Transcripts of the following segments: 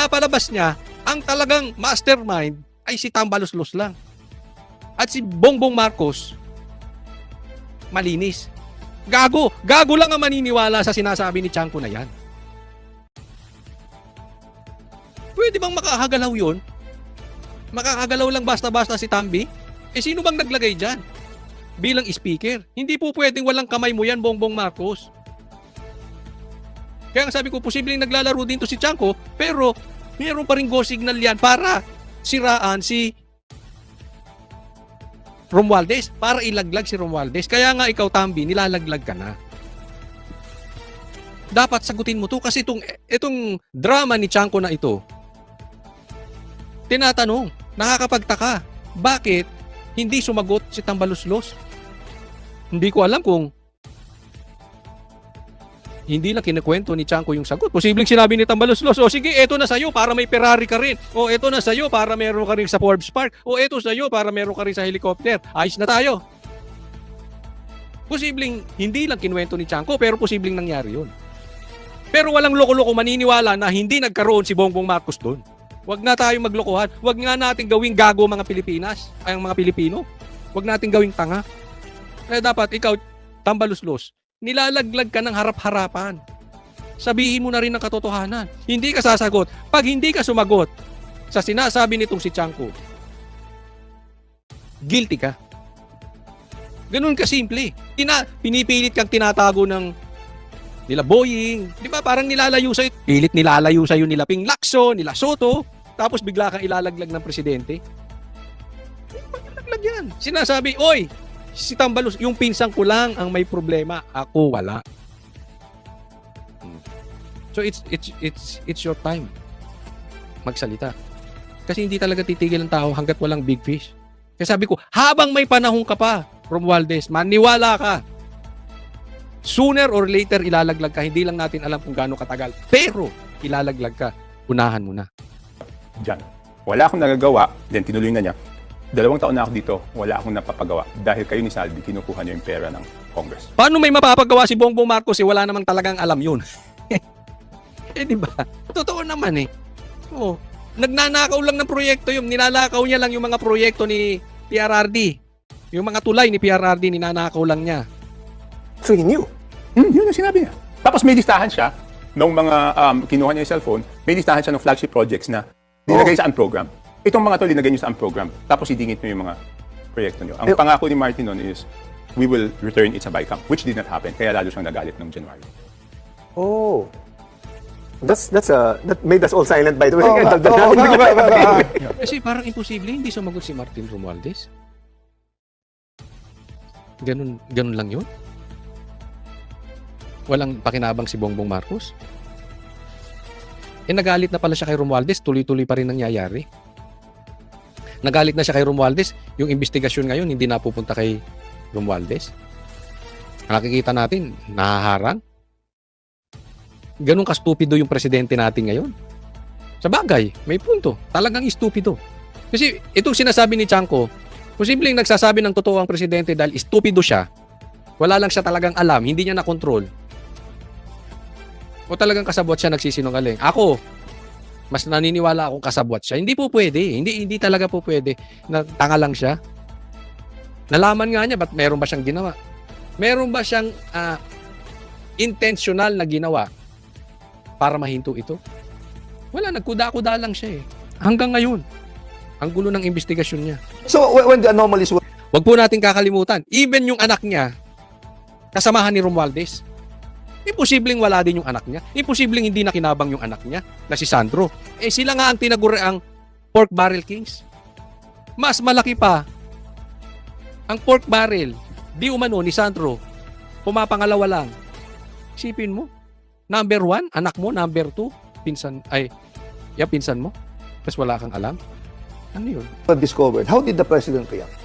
pinapalabas niya, ang talagang mastermind ay si Tambaluslos lang. At si Bongbong Marcos, malinis. Gago lang ang maniniwala sa sinasabi ni Chanco na yan. Pwede bang makakagalaw yun? Makakagalaw lang basta-basta si Tambi? Sino bang naglagay dyan? Bilang speaker. Hindi po pwedeng walang kamay mo yan, Bongbong Marcos. Kaya sabi ko, posibleng naglalaro din to si Chanco, pero mayroon pa rin go signal yan para siraan si Romualdez, para ilaglag si Romualdez. Kaya nga ikaw, Tambi, nilalaglag ka na. Dapat sagutin mo to kasi itong drama ni Chanco na ito, tinatanong, nakakapagtaka, bakit hindi sumagot si Tambaluslos? Hindi ko alam kung hindi lang kinakwento ni Chanco yung sagot. Posibleng sinabi ni Tambaluslos, o sige, eto na sa'yo para may Ferrari ka rin. O eto na sa'yo para meron ka rin sa Forbes Park. O eto sa'yo para meron ka rin sa helicopter. Ayos na tayo. Posibleng hindi lang kinuwento ni Chanco, pero posibleng nangyari yun. Pero walang loko-loko maniniwala na hindi nagkaroon si Bongbong Marcos doon. Huwag na tayong maglokohan. Huwag nga natin gawing gago mga Pilipinas, ay ang mga Pilipino. Huwag natin gawing tanga. Kaya dapat ikaw, Tambaluslos, nilalaglag ka ng harap-harapan. Sabihin mo na rin ang katotohanan. Hindi ka sasagot. Pag hindi ka sumagot sa sinasabi nitong si Chanco, guilty ka. Ganun kasimple. Pinipilit kang tinatago ng nila Boying. Di ba parang nilalayo sa'yo. Pilit nilalayo sa'yo nila Ping Lacson, nila Soto. Tapos bigla kang ilalaglag ng presidente. Ilalaglag yan. Sinasabi, oy, si Tambalus, yung pinsang ko lang ang may problema. Ako wala. So it's your time magsalita. Kasi hindi talaga titigil ang tao hanggat walang big fish. Kaya sabi ko, habang may panahon ka pa, Romualdez, maniwala ka. Sooner or later ilalaglag ka. Hindi lang natin alam kung gaano katagal. Pero ilalaglag ka. Unahan mo na. Diyan. Wala akong nagagawa. Then tinuloy na niya. 2 taon na ako dito, wala akong napapagawa dahil kayo ni Salvi kinukuha niyo yung pera ng Congress. Paano may mapapagawa si Bongbong Marcos wala namang talagang alam yun? Di ba? Totoo naman eh. Oh, nagnanakaw lang ng proyekto yun. Nilalakaw niya lang yung mga proyekto ni PRRD. Yung mga tulay ni PRRD, ninanakaw lang niya. So he knew. Yun ang sinabi niya. Tapos may listahan siya nung mga kinuha niya yung cellphone, may listahan siya ng flagship projects na nilagay sa program. Itong mga to, linagay nyo sa program. Tapos idingit nyo yung mga proyekto nyo. Ang pangako ni Martin noon is, we will return it sa BICAM, which did not happen. Kaya lalo siyang nagalit noong January. Oh. That made us all silent, by the way. Kasi parang imposible, hindi sumagot si Martin Romualdez. Ganun lang yun? Walang pakinabang si Bongbong Marcos? Nagalit na pala siya kay Romualdez, tuloy-tuloy pa rin nangyayari. Nagalit na siya kay Romualdez, yung investigasyon ngayon hindi napupunta kay Romualdez. Nakikita natin, nahaharang. Ganun ka-stupido yung presidente natin ngayon. Sa bagay, may punto. Talagang stupido. Kasi itong sinasabi ni Chanco, posibleng nagsasabi ng totoo ang presidente dahil stupido siya. Wala lang siya talagang alam, hindi niya na-control. O talagang kasabwat siya nagsisinungaling. Ako, mas naniniwala akong kasabwat siya. Hindi po pwede. Hindi talaga po pwede. Na tanga lang siya. Nalaman nga niya, ba't meron ba siyang ginawa? Meron ba siyang intentional na ginawa para mahinto ito? Wala, nagkuda-kuda lang siya eh. Hanggang ngayon. Ang gulo ng investigasyon niya. So when the anomalies were... Wag po natin kakalimutan. Even yung anak niya, kasamahan ni Romualdez. Imposibleng wala din yung anak niya. Imposibleng hindi nakinabang yung anak niya na si Sandro. Sila nga ang tinaguriang pork barrel kings. Mas malaki pa ang pork barrel di umano ni Sandro. Pumapangalawa lang. Isipin mo. Number 1, anak mo. Number 2, pinsan mo. Tapos wala kang alam. Ano yun? discovered, how did the president react?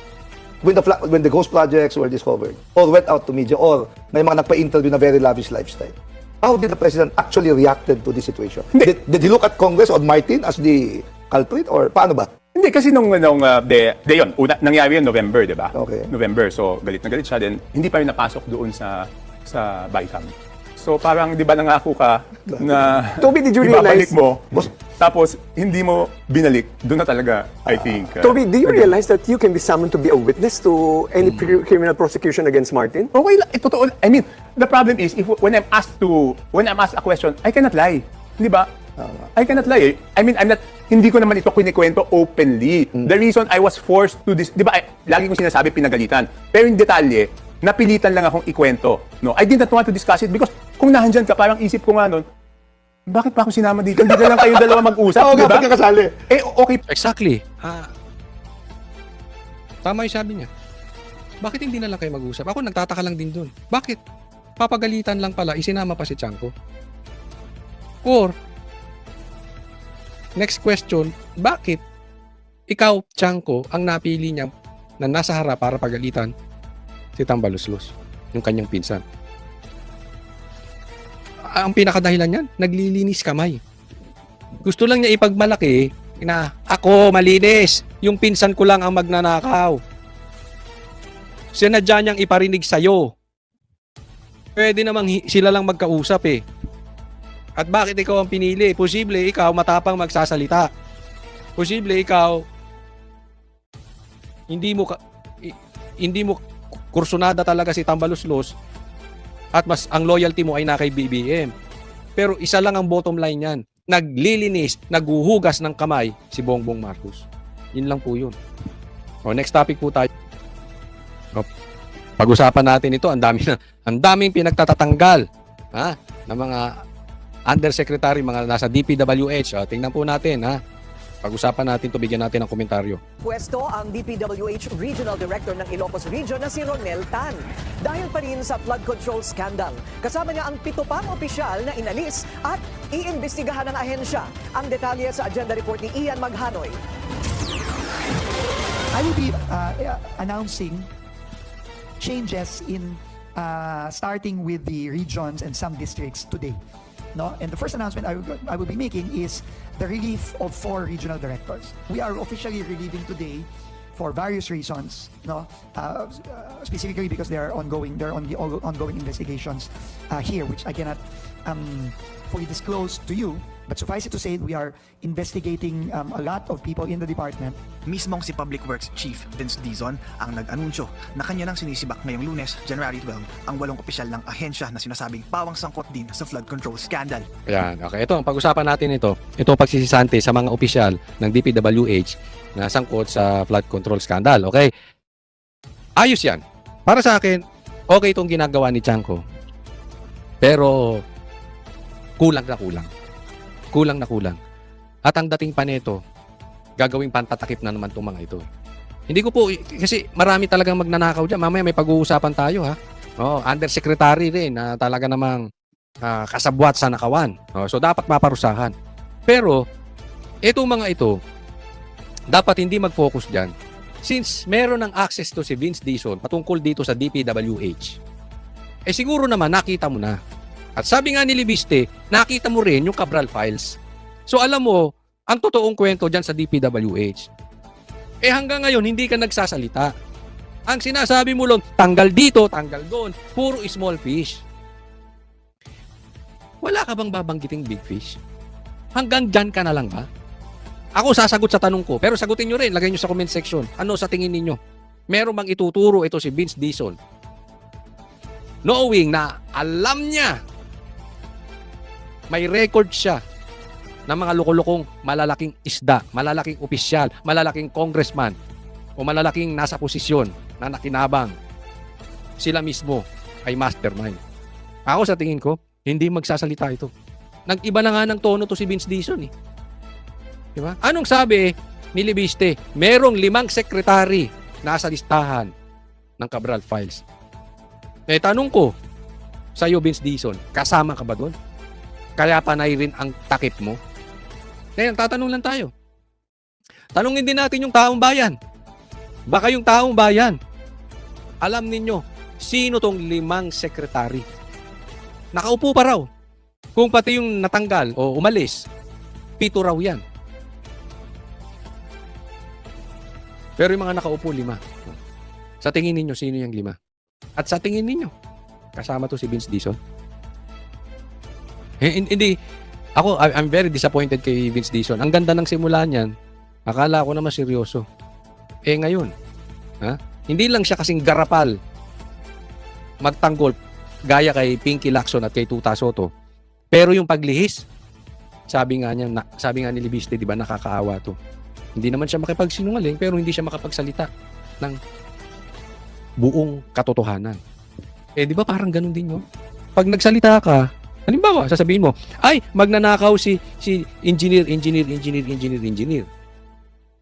When the ghost projects were discovered, or went out to media, or may mga nagpa-interview na very lavish lifestyle, how did the president actually reacted to this situation? Did he look at Congress or Martin as the culprit, or paano ba? Hindi, kasi nung yun, nangyari yun November, di ba? Okay. November, so galit na galit siya. Then, hindi pa rin napasok doon sa BICAM. So parang 'di ba nangako ka na Toby, did you ibabalik realize- mo, tapos hindi mo binalik, doon na talaga I think. Toby, do you realize that you can be summoned to be a witness to any criminal prosecution against Martin? Okay lang, totoo. I mean, the problem is when I'm asked a question, I cannot lie. 'Di ba? I cannot lie. I mean, hindi ko naman ito kinikwento openly. The reason I was forced to this, 'di ba? Lagi kong sinasabi pinagalitan. Pero yung detalye, napilitan lang akong ikwento. No, I did not want to discuss it because kung nahandyan ka, parang isip ko nga nun, bakit pa ako sinama dito? Hindi na lang kayong dalawa mag-usap, Oo di nga, ba? pagkakasali. Eh, okay. Exactly. Tama yung sabi niya. Bakit hindi na lang kayo mag-usap? Ako nagtataka lang din doon. Bakit? Papagalitan lang pala, isinama pa si Chanko. Or, next question, bakit ikaw, Chanko, ang napili niya na nasa harap para pagalitan si Tambaluslos, yung kanyang pinsan? Ang pinakadahilan niyan, naglilinis kamay. Gusto lang niya ipagmalaki na ako malinis, yung pinsan ko lang ang magnanakaw. Sinadya niyang iparinig sa'yo. Pwede namang sila lang magkausap eh. At bakit ikaw ang pinili? Posible ikaw matapang magsasalita. Posible ikaw hindi mo kursunada talaga si Tambaluslos at mas ang loyalty mo ay na kay BBM. Pero isa lang ang bottom line niyan. Naglilinis, naghuhugas ng kamay si Bongbong Marcos. Yun lang po yun. O, next topic po tayo. O, pag-usapan natin ito, ang daming pinagtatatanggal ng mga undersecretary, mga nasa DPWH. O, tingnan po natin Pag-usapan natin ito, bigyan natin ng komentaryo. Pwesto ang DPWH Regional Director ng Ilocos Region na si Ronel Tan. Dahil pa rin sa flood control scandal, kasama niya ang 7 pang opisyal na inalis at iimbestigahan ng ahensya. Ang detalye sa agenda report ni Ian Maghanoy. I will be announcing changes in starting with the regions and some districts today. No, and the first announcement I will be making is the relief of 4 regional directors. We are officially relieving today for various reasons. No, specifically because there are ongoing investigations here, which I cannot fully disclose to you. But suffice it to say, we are investigating a lot of people in the department. Mismong si Public Works Chief Vince Dizon ang nag-anunsyo na kanya nang sinisibak ngayong Lunes, January 12, ang 8 opisyal ng ahensya na sinasabing pawang sangkot din sa flood control scandal. Ayan, okay. Ito, ang pag-usapan natin ito ang pagsisisante sa mga opisyal ng DPWH na sangkot sa flood control scandal. Okay? Ayos yan. Para sa akin, okay itong ginagawa ni Chanko. Pero, kulang na kulang. Kulang na kulang. At ang dating pa nito, gagawing pantatakip na naman itong mga ito. Hindi ko po, kasi marami talagang magnanakaw dyan. Mamaya may pag-uusapan tayo undersecretary rin na talaga namang kasabwat sa nakawan. So dapat maparusahan. Pero, itong mga ito, dapat hindi mag-focus dyan. Since meron ng access to si Vince Dizon patungkol dito sa DPWH, siguro naman nakita mo na. At sabi nga ni Libiste, nakita mo rin yung Cabral files. So alam mo, ang totoong kwento dyan sa DPWH. Hanggang ngayon, hindi ka nagsasalita. Ang sinasabi mo lang, tanggal dito, tanggal doon, puro small fish. Wala ka bang babanggiting big fish? Hanggang dyan ka na lang ba? Ako sasagot sa tanong ko, pero sagutin nyo rin, lagay nyo sa comment section. Ano sa tingin ninyo? Meron bang ituturo ito si Vince Dizon? Knowing na alam niya, may record siya ng mga lukulukong malalaking isda, malalaking opisyal, malalaking congressman, o malalaking nasa posisyon na nakinabang. Sila mismo ay mastermind. Ako sa tingin ko, hindi magsasalita ito. Nag-iba na nga ng tono to si Vince Dizon . Diba? Anong sabi ni Libiste? Merong 5 sekretary nasa listahan ng Cabral files. Tanong ko sa iyo, Vince Dizon, kasama ka ba doon? Kaya panay rin ang takip mo? Ngayon, tatanong lang tayo. Tanungin din natin yung taong bayan. Baka yung taong bayan, alam ninyo, sino tong 5 sekretary? Nakaupo pa raw. Kung pati yung natanggal o umalis, 7 raw yan. Pero yung mga nakaupo, 5. Sa tingin ninyo, sino yung 5? At sa tingin ninyo, kasama to si Vince Dizon? Hindi. Ako, I'm very disappointed kay Vince Dizon. Ang ganda ng simula niyan. Akala ko naman seryoso. Ngayon, hindi lang siya kasing garapal magtanggol gaya kay Pinky Lacson at kay Tuta Soto. Pero yung paglihis, sabi nga ni Libiste, di ba, nakakaawa to. Hindi naman siya makipagsinungaling, pero hindi siya makapagsalita ng buong katotohanan. Di ba parang ganun din yun? Pag nagsalita ka, halimbawa, sasabihin mo, ay, magnanakaw si engineer.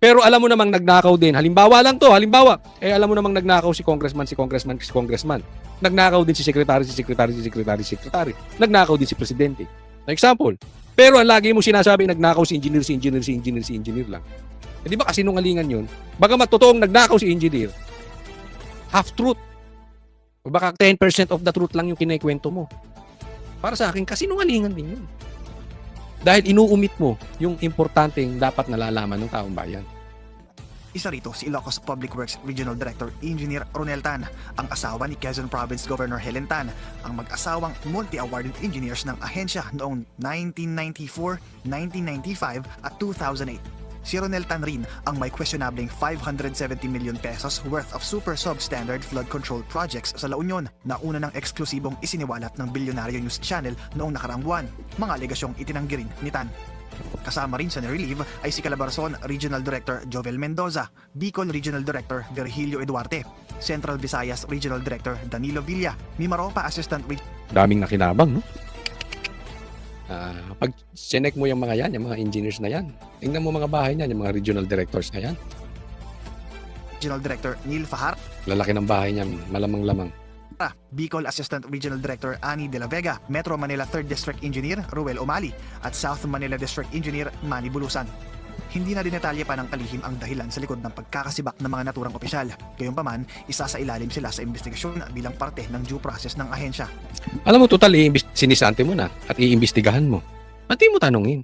Pero alam mo namang nagnakaw din. Halimbawa lang to, alam mo namang nagnakaw si congressman. Nagnakaw din si secretary. Nagnakaw din si presidente. Na example. Pero ang lagi mo sinasabi, nagnakaw si engineer lang. Di ba kasinungalingan yun? Bagamat totoong nagnakaw si engineer, half truth. O baka 10% of the truth lang yung kinikwento mo. Para sa akin, kasinungalingan din yun. Dahil inuumit mo yung importanteng dapat nalalaman ng taong bayan. Isa rito si Ilocos Public Works Regional Director Engineer Ronel Tan, ang asawa ni Quezon Province Governor Helen Tan, ang mag-asawang multi-awarded engineers ng ahensya noong 1994, 1995 at 2008. Si Ronel Tan rin ang may questionableng 570 million pesos worth of super substandard flood control projects sa La Union na una ng eksklusibong isiniwalat ng Bilyonaryo News Channel noong nakaraang buwan. Mga alegasyong itinanggi rin ni Tan. Kasama rin sa nirelieve ay si Calabarzon Regional Director Jovel Mendoza, Bicol Regional Director Virgilio Eduarte, Central Visayas Regional Director Danilo Villa, Mimaropa Assistant Daming nakinabang, no? Pag sinek mo yung mga yan, yung mga engineers na yan, tingnan mo mga bahay niyan, yung mga regional directors na yan. Regional Director Neil Fahar, Lalaki ng bahay niyan, malamang-lamang. Bicol Assistant Regional Director Ani De La Vega, Metro Manila 3rd District Engineer Ruel Omali, at South Manila District Engineer Manny Bulusan. Hindi na dinetalye pa ng kalihim ang dahilan sa likod ng pagkakasibak ng mga naturang opisyal. Gayunpaman, isasailalim sila sa investigasyon bilang parte ng due process ng ahensya. Alam mo, total, sinisante mo na at iimbestigahan mo. Ba't di mo tanungin?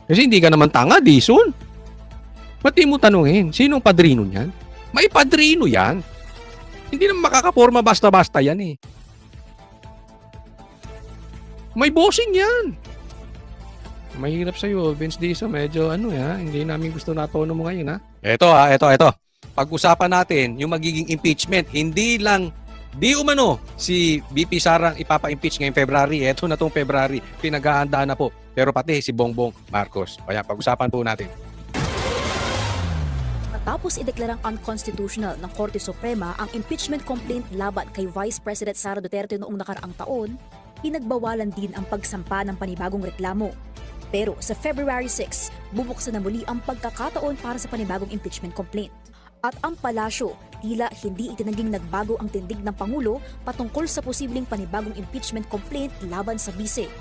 Kasi hindi ka naman tanga, Dizon. Ba't di mo tanungin? Sinong padrino niyan? May padrino yan. Hindi naman makakaporma basta-basta yan eh. May bossing yan. Mahirap sa'yo, Vince Dizon. Medyo hindi namin gusto na tono mo ngayon, ha? Ito. Pag-usapan natin yung magiging impeachment. Hindi umano si VP Sara ipapa-impeach ngayong February. Ito na tong February. Pinag-aandaan na po. Pero pati si Bongbong Marcos. Kaya pag-usapan po natin. Matapos ideklarang unconstitutional ng Korte Suprema ang impeachment complaint laban kay Vice President Sara Duterte noong nakaraang taon, pinagbawalan din ang pagsampa ng panibagong reklamo. Pero sa February 6, bubuksan na muli ang pagkakataon para sa panibagong impeachment complaint. At ang palasyo, tila hindi itinangging nagbago ang tindig ng Pangulo patungkol sa posibleng panibagong impeachment complaint laban sa bise.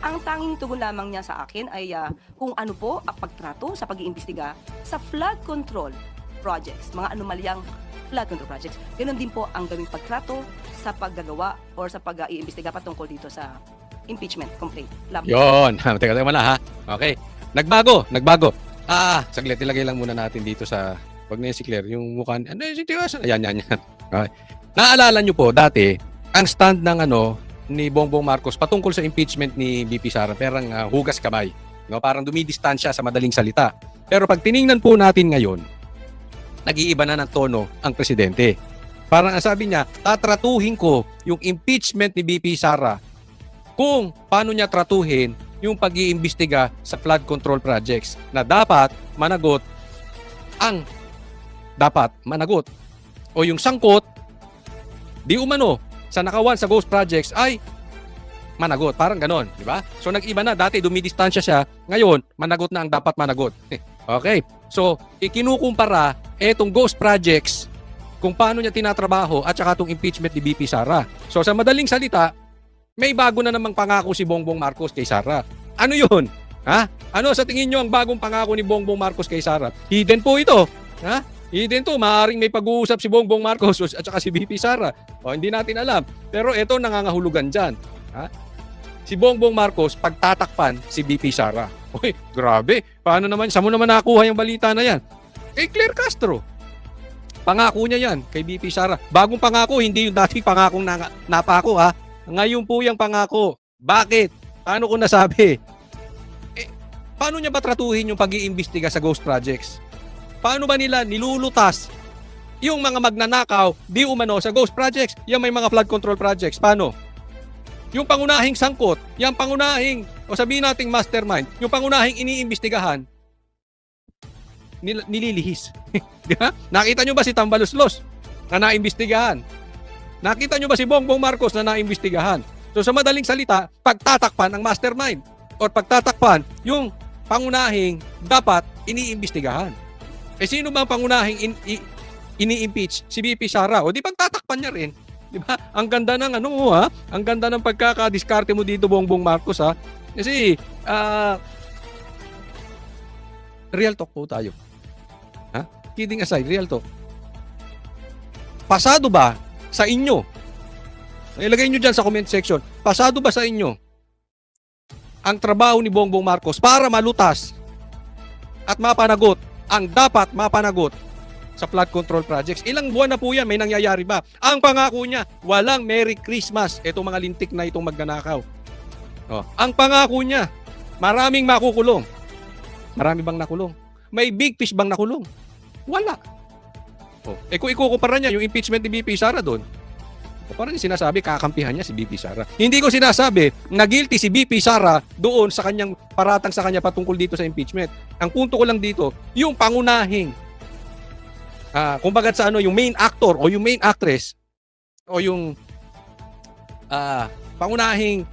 Ang tanging tugon lamang niya sa akin ay kung ano po ang pagtrato sa pag-iimbestiga sa flood control projects, mga anomalyang flood control projects. Ganon din po ang gawing pagtrato sa paggagawa or sa pag-iimbestiga patungkol dito sa impeachment complaint. Yon. Teka muna, ha? Okay. Nagbago. Saglit, ilagay lang muna natin dito sa wag na si Claire, yung mukha. Yan. Okay. Naalala nyo po, dati, ang stand ng ni Bongbong Marcos patungkol sa impeachment ni VP Sara, parang hugas kamay. No? Parang dumidistansya sa madaling salita. Pero pag tiningnan po natin ngayon, nag-iiba na ng tono ang presidente. Parang sabi niya, tatratuhin ko yung impeachment ni VP Sara kung paano niya tratuhin yung pag-iimbestiga sa flood control projects na dapat managot o yung sangkot di umano sa nakawan sa ghost projects ay managot. Parang ganon, di ba? So nag-iba na. Dati dumidistansya siya. Ngayon, managot na ang dapat managot. Okay. So, ikinukumpara etong ghost projects kung paano niya tinatrabaho at saka itong impeachment ni VP Sara. So sa madaling salita, may bago na namang pangako si Bongbong Marcos kay Sara. Ano yun? Ha? Ano sa tingin nyo ang bagong pangako ni Bongbong Marcos kay Sara? Hidden po ito. Ha? Hidden to. Maaaring may pag-uusap si Bongbong Marcos at saka si VP Sara. O, hindi natin alam. Pero ito nangangahulugan dyan. Ha? Si Bongbong Marcos pagtatakpan si VP Sara. Uy, grabe. Paano naman? Saan mo naman nakuha yung balita na yan? Kay Claire Castro. Pangako niya yan kay VP Sara. Bagong pangako, hindi yung dating pangakong napako, ha? Ngayon po yung pangako Bakit? Paano ko nasabi? Paano niya ba tratuhin yung pag-iimbestiga sa ghost projects? Paano ba nila nilulutas yung mga magnanakaw di umano sa ghost projects? Yung may mga flood control projects. Paano? Yung pangunahing sangkot, yung pangunahing, o sabihin nating mastermind, yung pangunahing iniimbestigahan, nililihis. Di ba? Nakita nyo ba si Tambaluslos na naimbestigahan? Nakita nyo ba si Bongbong Marcos na naimbestigahan? So sa madaling salita, pagtatakpan ang mastermind o pagtatakpan yung pangunahing dapat iniimbestigahan. Sino ba ang pangunahing ini-impeach? Si VP Sara. O di pagtatakpan niya rin. Di ba? Ang ganda ng ang ganda ng pagkakadiskarte mo dito, Bongbong Marcos, ha? Kasi real talk po tayo. Ha? Kidding aside, real talk. Pasado ba sa inyo? Ilagay nyo dyan sa comment section. Pasado ba sa inyo ang trabaho ni Bongbong Marcos para malutas at mapanagot ang dapat mapanagot sa flood control projects? Ilang buwan na po yan, may nangyayari ba? Ang pangako niya, walang Merry Christmas. Itong mga lintik na itong magnanakaw. Ang pangako niya, maraming makukulong. Marami bang nakulong? May big fish bang nakulong? Wala. Kung ikukumpara niya yung impeachment ni BP Sara doon, parang sinasabi, kakampihan niya si BP Sara. Hindi ko sinasabi na guilty si BP Sara doon sa kanyang paratang sa kanya patungkol dito sa impeachment. Ang punto ko lang dito, yung pangunahing, kumbaga sa yung main actor o yung main actress o yung pangunahing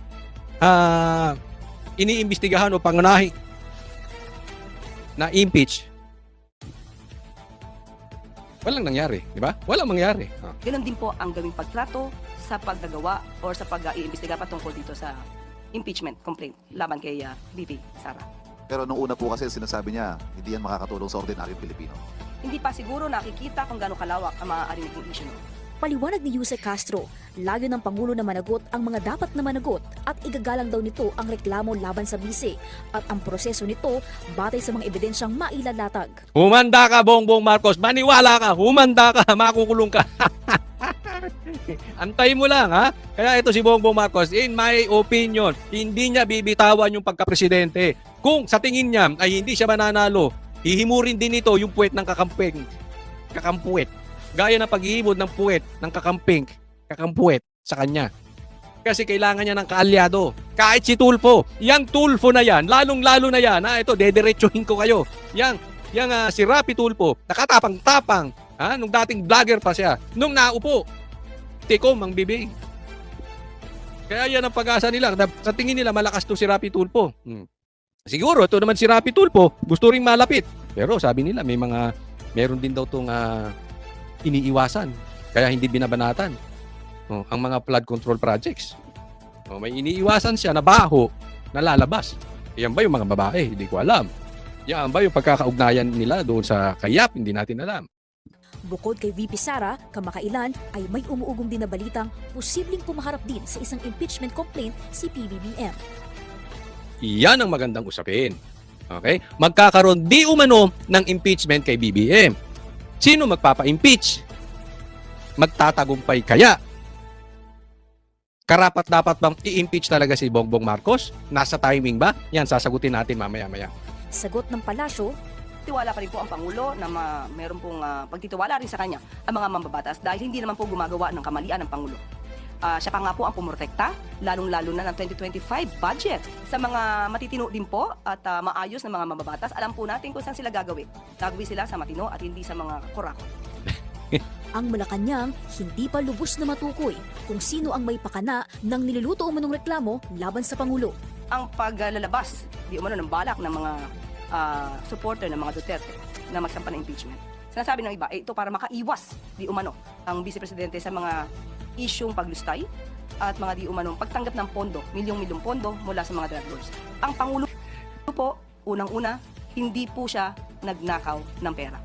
iniimbestigahan o pangunahing na impeach, walang nangyari, di ba? Walang mangyari. Ganon din po ang gawing pagtrato sa pagdagawa or sa pag-iimbestiga patungkol dito sa impeachment complaint laban kay VP Sara. Pero nung una po kasi sinasabi niya, hindi yan makakatulong sa ordinaryong Pilipino. Hindi pa siguro nakikita kung gaano kalawak ang maaaring naging issue. Paliwanag ni Yusek Castro, layo ng Pangulo na managot ang mga dapat na managot at igagalang daw nito ang reklamo laban sa bise at ang proseso nito batay sa mga ebidensyang mailalatag. Humanda ka, Bongbong Marcos. Maniwala ka. Humanda ka. Makukulong ka. Antay mo lang, ha? Kaya ito si Bongbong Marcos, in my opinion, hindi niya bibitawan yung pagkapresidente. Kung sa tingin niya ay hindi siya mananalo, hihimurin din ito yung puwet ng kakampuwet. Gaya ng paghihimod ng puwet ng kakampuwet sa kanya. Kasi kailangan niya ng kaalyado. Kahit si Tulfo, yang Tulfo na yan, lalong-lalo na yan, ito, dediretsuhin ko kayo. Yang si Rapi Tulfo, nakatapang-tapang, nung dating vlogger pa siya, nung naupo, tikom ang bibig. Kaya yan ang pag-asa nila. Sa tingin nila, malakas to si Rapi Tulfo. Siguro, ito naman si Rapi Tulfo, gusto ring malapit. Pero sabi nila, meron din daw itong iniiwasan. Kaya hindi binabanatan ang mga flood control projects. May iniiwasan siya na baho na lalabas. Yan ba yung mga babae? Hindi ko alam. Yan ba yung pagkakaugnayan nila doon sa kayap? Hindi natin alam. Bukod kay VP Sara, kamakailan ay may umuugong din na balitang posibleng pumaharap din sa isang impeachment complaint si PBBM. Iyan ang magandang usapin. Okay? Magkakaroon di umano ng impeachment kay BBM. Sino magpapa-impeach? Magtatagumpay kaya? Karapat dapat bang i-impeach talaga si Bongbong Marcos? Nasa timing ba? Yan, sasagutin natin mamaya-maya. Sagot ng palasyo, Tiwala pa rin po ang Pangulo na meron pong pagtitiwala rin sa kanya ang mga mambabatas dahil hindi naman po gumagawa ng kamalian ng Pangulo. Siya pa nga po ang pumrotekta, lalong-lalo na ng 2025 budget sa mga matitino din po at maayos na mga mambabatas. Alam po natin kung saan sila gagawin. Gagawin sila sa matino at hindi sa mga kurakot. ang Malacanang hindi pa lubos na matukoy kung sino ang may pakana ng niluluto umanong reklamo laban sa Pangulo. Ang paglalabas, di umano ng balak ng mga supporter ng mga Duterte na magsampa ng impeachment. Sinasabi ng iba, ito para makaiwas di umano ang Vice Presidente sa mga isyong paglustay at mga di umanong pagtanggap ng pondo, milyong-milyong pondo mula sa mga drug lords. Ang Pangulo po, unang-una, hindi po siya nagnakaw ng pera.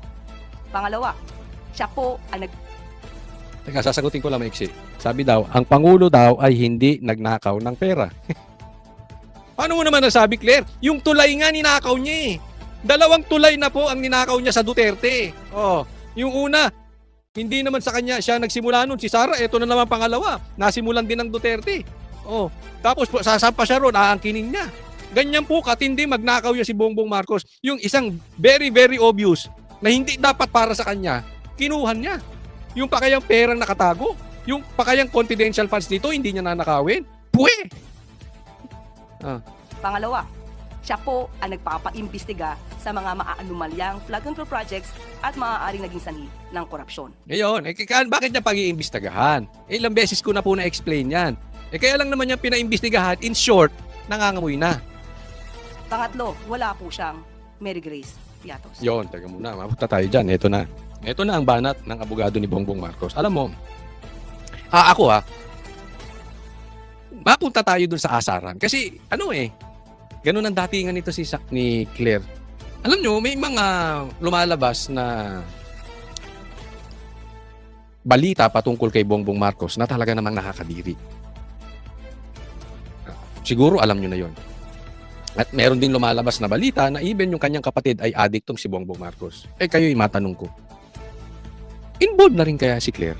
Pangalawa, siya po ang Teka, sasagutin ko lang maiksi. Sabi daw, ang Pangulo daw ay hindi nagnakaw ng pera. Paano mo naman nasabi, Claire? Yung tulay nga ninakaw niya eh. 2 tulay na po ang ninakaw niya sa Duterte. Yung una, hindi naman sa kanya siya nagsimula nun. Si Sara, eto na naman pangalawa. Nasimulan din ng Duterte. Oh, tapos po, sasampa siya ron, aangkinin niya. Ganyan po katindi magnakaw yan si Bongbong Marcos. Yung isang very, very obvious na hindi dapat para sa kanya, kinuhan niya. Yung pakayang perang nakatago, yung pakayang confidential funds dito, hindi niya nanakawin. Puwe! Pangalawa, siya po ang nagpapaimbestiga sa mga maaanumalyang flood control projects at maaaring naging sanhi ng korupsyon. Ngayon, bakit niya pag-iimbestigahan? Ilang beses ko na po na-explain yan. Kaya lang naman niya pinaimbestigahan, in short, nangangamoy na. Pangatlo, wala po siyang Mary Grace Piatos. Yon, taga muna, mapunta tayo dyan. Ito na. Ito na ang banat ng abogado ni Bongbong Marcos. Alam mo, mapunta tayo dun sa asaran. Kasi, ganun ang datingan nito ni Claire. Alam nyo, may mga lumalabas na balita patungkol kay Bongbong Marcos na talaga namang nakakadiri. Siguro alam nyo na yon. At meron din lumalabas na balita na even yung kanyang kapatid ay addict tong si Bongbong Marcos. Kayo'y matanong ko. Involved na rin kaya si Claire?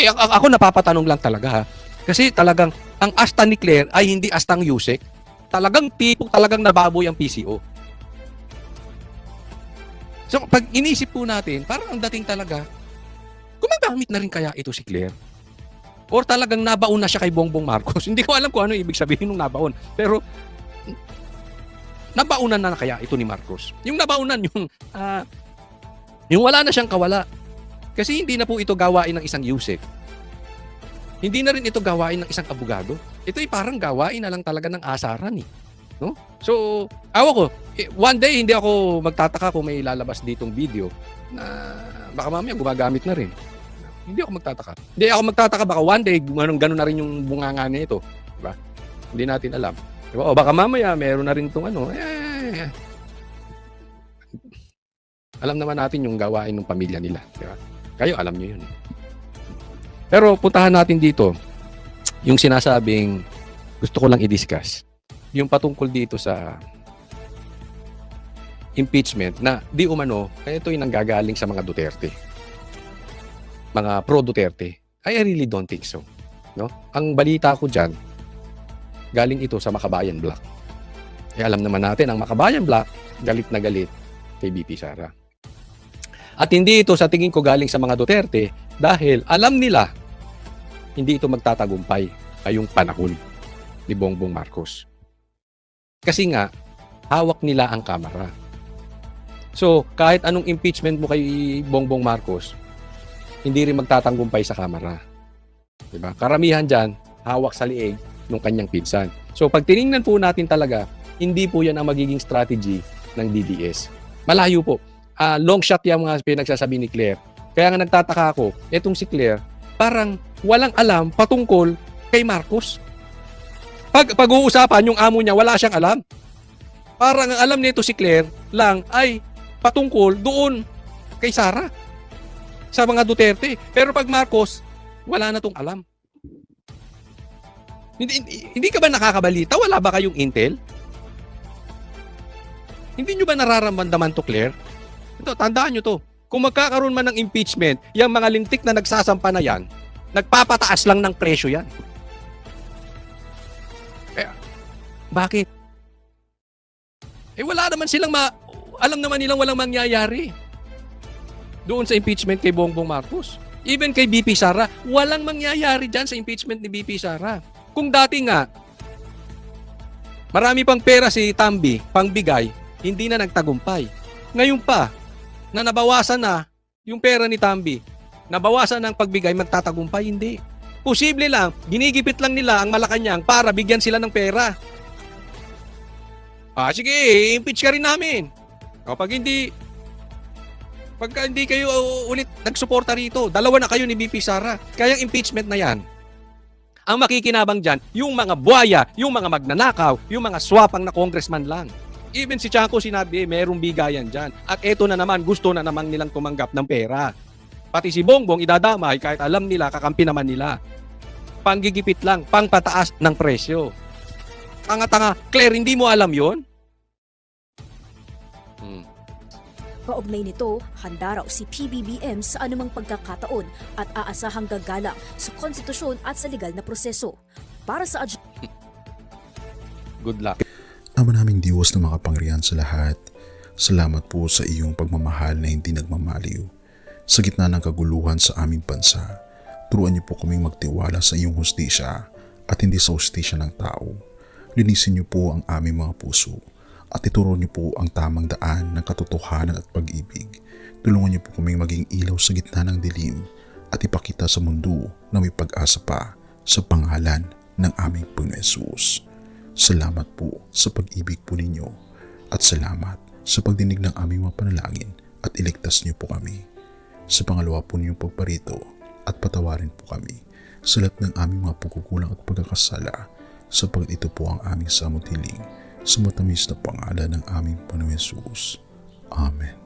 Ako napapatanong lang talaga ha. Kasi talagang ang asta ni Claire ay hindi astang Yusek. Talagang talagang nababoy ang PCO. So pag inisip po natin, parang ang dating talaga, gumagamit na rin kaya ito si Claire? Or talagang nabaon na siya kay Bongbong Marcos? Hindi ko alam kung ano ibig sabihin ng nabaon. Pero nabaunan na kaya ito ni Marcos. Yung nabaunan, yung wala na siyang kawala. Kasi hindi na po ito gawain ng isang Yusek. Hindi na rin ito gawain ng isang abogado. Ito ay parang gawain na lang talaga ng asaran eh. No? So, ko, one day hindi ako magtataka kung may lalabas ditong video na baka mamaya gumagamit na rin. Hindi ako magtataka. Hindi ako magtataka baka one day ganun na rin yung bunganga nito. Diba? Hindi natin alam. Diba? O baka mamaya meron na rin itong alam naman natin yung gawain ng pamilya nila. Diba? Kayo alam nyo yun. Pero puntahan natin dito yung sinasabing gusto ko lang i-discuss. Yung patungkol dito sa impeachment na di umano, kaya ito yung nanggagaling sa mga Duterte. Mga pro-Duterte. I really don't think so. No? Ang balita ko dyan, galing ito sa Makabayan Black. Alam naman natin, ang Makabayan Black, galit na galit kay BP Sara. At hindi ito sa tingin ko galing sa mga Duterte dahil alam nila hindi ito magtatagumpay ngayong panahon ni Bongbong Marcos. Kasi nga, hawak nila ang kamera. So, kahit anong impeachment mo kay Bongbong Marcos, hindi rin magtatanggumpay sa kamera. Diba? Karamihan dyan, hawak sa liig ng kanyang pinsan. So, pag tiningnan po natin talaga, hindi po yan ang magiging strategy ng DDS. Malayo po. Long shot yung mga pinagsasabi ni Claire. Kaya nga nagtataka ako, etong si Claire, parang walang alam patungkol kay Marcos. Pag-uusapan yung amo niya, wala siyang alam. Parang ang alam nito si Claire lang ay patungkol doon kay Sara sa mga Duterte. Pero pag Marcos, wala na tong alam. Hindi ka ba nakakabalita? Wala ba kayong intel? Hindi nyo ba nararamdaman to, Claire? Ito, tandaan nyo to. Kung magkakaroon man ng impeachment, yung mga lintik na nagsasampa na yan, nagpapataas lang ng presyo yan. Bakit? Wala naman silang alam naman nilang walang mangyayari doon sa impeachment kay Bongbong Marcos. Even kay BP Sara, walang mangyayari dyan sa impeachment ni BP Sara. Kung dati nga, marami pang pera si Tambi, pangbigay, hindi na nagtagumpay. Ngayon pa, na nabawasan na yung pera ni Tambi, nabawasan ng pagbigay, magtatagumpay, hindi. Posible lang, ginigipit lang nila ang Malacanang para bigyan sila ng pera. Sige, impeach ka rin namin. Pagka hindi kayo ulit nagsuporta rito, dalawa na kayo ni BP Sara. Kaya yung impeachment na yan, ang makikinabang dyan, yung mga buhaya, yung mga magnanakaw, yung mga swapang na congressman lang. Even si Chanco sinabi, merong bigayan dyan. At eto na naman, gusto na naman nilang tumanggap ng pera. Pati si Bongbong idadamay kahit alam nila, kakampi naman nila. Panggigipit lang, pangpataas ng presyo. Tanga-tanga, Claire, hindi mo alam yon? Kaugnay nito, handa raw si PBBM sa anumang pagkakataon at aasahang gagalang sa konstitusyon at sa legal na proseso. Para sa Good luck. Ama naming Diyos na makapangyarihan sa lahat, salamat po sa iyong pagmamahal na hindi nagmamaliw. Sa gitna ng kaguluhan sa aming bansa, turuan niyo po kaming magtiwala sa iyong hustisya at hindi sa hustisya ng tao. Linisin niyo po ang aming mga puso at ituro niyo po ang tamang daan ng katotohanan at pag-ibig. Tulungan niyo po kaming maging ilaw sa gitna ng dilim at ipakita sa mundo na may pag-asa pa sa pangalan ng aming Panginoon Hesus. Salamat po sa pag-ibig po ninyo at salamat sa pagdinig ng aming mga panalangin at iligtas niyo po kami. Sa pangalawa po ninyong pagparito at patawarin po kami sa lahat ng aming mga pagkukulang at pagkakasala sapagkat ito po ang aming samot hiling sa matamis na pangalan ng aming Panginoon Hesus. Amen.